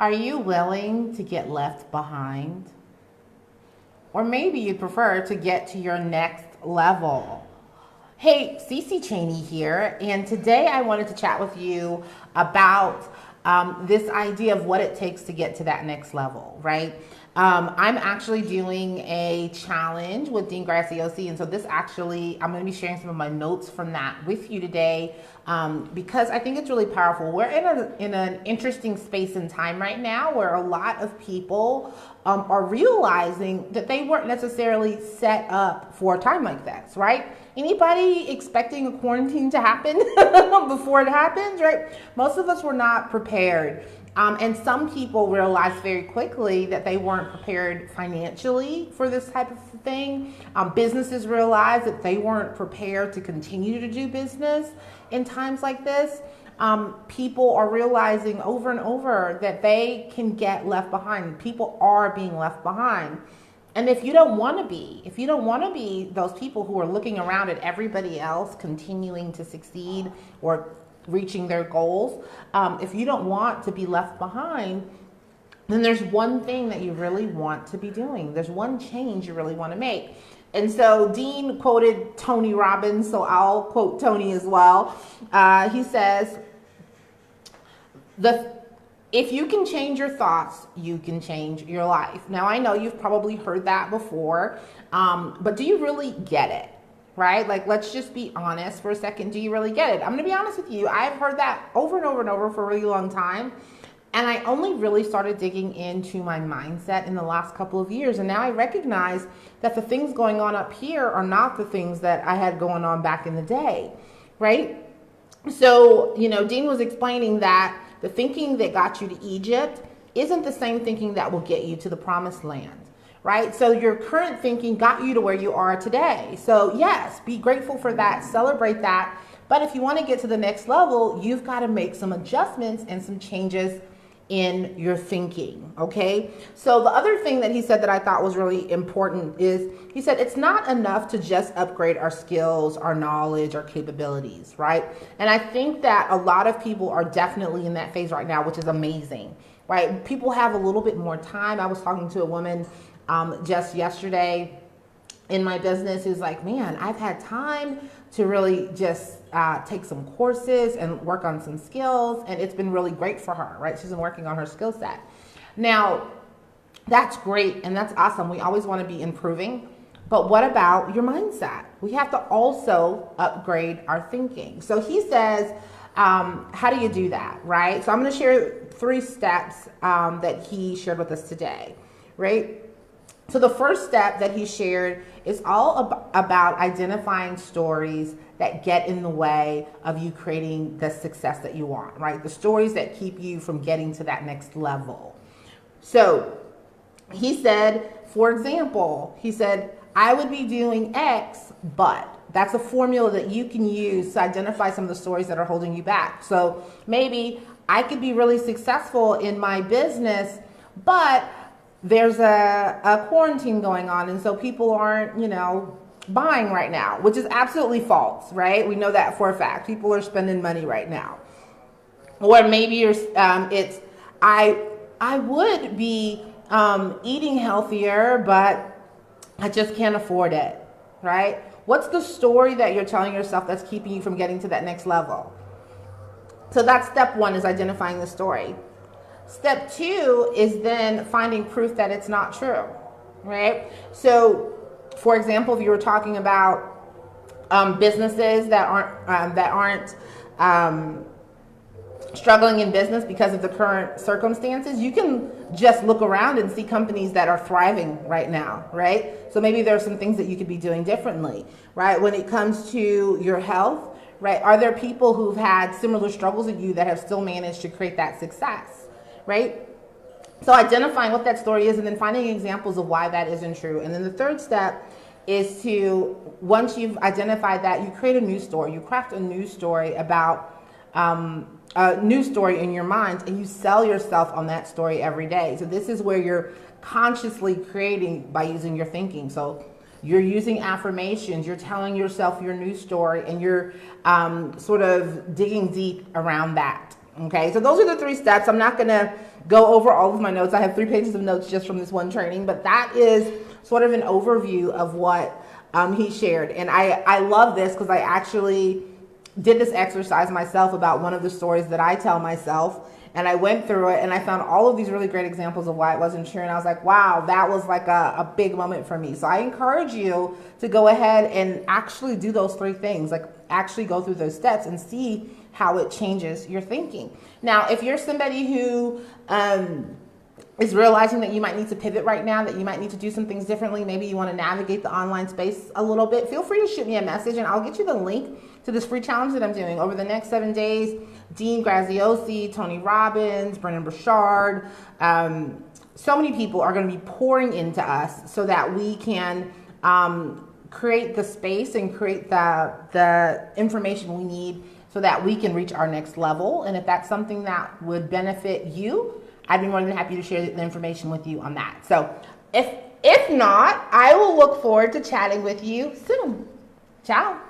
Are you willing to get left behind? Or maybe you prefer to get to your next level. Hey, Cece Cheney here, and today I wanted to chat with you about this idea of what it takes to get to that next level, right? I'm actually doing a challenge with Dean Graziosi, and so I'm going to be sharing some of my notes from that with you today because I think it's really powerful. We're in an interesting space and time right now where a lot of people are realizing that they weren't necessarily set up for a time like this, right? Anybody expecting a quarantine to happen before it happens, right? Most of us were not prepared. And some people realized very quickly that they weren't prepared financially for this type of thing. Businesses realized that they weren't prepared to continue to do business in times like this. People are realizing over and over that they can get left behind. People are being left behind. And if you don't want to be those people who are looking around at everybody else continuing to succeed or reaching their goals, if you don't want to be left behind, then there's one thing that you really want to be doing. There's one change you really want to make. And so Dean quoted Tony Robbins, so I'll quote Tony as well. He says, if you can change your thoughts, you can change your life. Now, I know you've probably heard that before, but do you really get it? Right? Like, let's just be honest for a second. Do you really get it? I'm going to be honest with you. I've heard that over and over and over for a really long time. And I only really started digging into my mindset in the last couple of years. And now I recognize that the things going on up here are not the things that I had going on back in the day. Right? So, Dean was explaining that the thinking that got you to Egypt isn't the same thinking that will get you to the promised land. Right? So your current thinking got you to where you are today. So yes, be grateful for that, celebrate that. But if you want to get to the next level, you've got to make some adjustments and some changes in your thinking, okay? So the other thing that he said that I thought was really important is he said it's not enough to just upgrade our skills, our knowledge, our capabilities, right? And I think that a lot of people are definitely in that phase right now, which is amazing, right? People have a little bit more time. I was talking to a woman just yesterday in my business who's like, man, I've had time to really just take some courses and work on some skills, and it's been really great for her, right? She's been working on her skill set. Now, that's great and that's awesome. We always want to be improving, but what about your mindset? We have to also upgrade our thinking. So he says, how do you do that, right? So I'm going to share 3 steps that he shared with us today, right? So the first step that he shared is all about identifying stories that get in the way of you creating the success that you want, right? The stories that keep you from getting to that next level. So he said, for example, I would be doing X, but that's a formula that you can use to identify some of the stories that are holding you back. So maybe I could be really successful in my business, but there's a quarantine going on, and so people aren't, buying right now, which is absolutely false, right? We know that for a fact. People are spending money right now. Or maybe I would be eating healthier, but I just can't afford it, right? What's the story that you're telling yourself that's keeping you from getting to that next level? So that's step 1, is identifying the story. Step 2 is then finding proof that it's not true, right? So, for example, if you were talking about businesses that aren't struggling in business because of the current circumstances, you can just look around and see companies that are thriving right now, right? So maybe there are some things that you could be doing differently, right? When it comes to your health, right? Are there people who've had similar struggles as you that have still managed to create that success? Right? So identifying what that story is and then finding examples of why that isn't true. And then the third step is to, once you've identified that, you create a new story. You craft a new story about a new story in your mind, and you sell yourself on that story every day. So this is where you're consciously creating by using your thinking. So you're using affirmations, you're telling yourself your new story, and you're sort of digging deep around that. Okay, so those are the 3 steps. I'm not going to go over all of my notes. I have 3 pages of notes just from this one training, but that is sort of an overview of what he shared. And I love this because I actually did this exercise myself about one of the stories that I tell myself. And I went through it and I found all of these really great examples of why it wasn't true. And I was like, wow, that was like a big moment for me. So I encourage you to go ahead and actually do those 3 things, like actually go through those steps and see how it changes your thinking. Now, if you're somebody who is realizing that you might need to pivot right now, that you might need to do some things differently, maybe you want to navigate the online space a little bit, feel free to shoot me a message and I'll get you the link to this free challenge that I'm doing over the next 7 days. Dean Graziosi, Tony Robbins, Brendon Burchard, so many people are going to be pouring into us so that we can create the space and create the information we need so that we can reach our next level. And if that's something that would benefit you, I'd be more than happy to share the information with you on that. So if not, I will look forward to chatting with you soon. Ciao.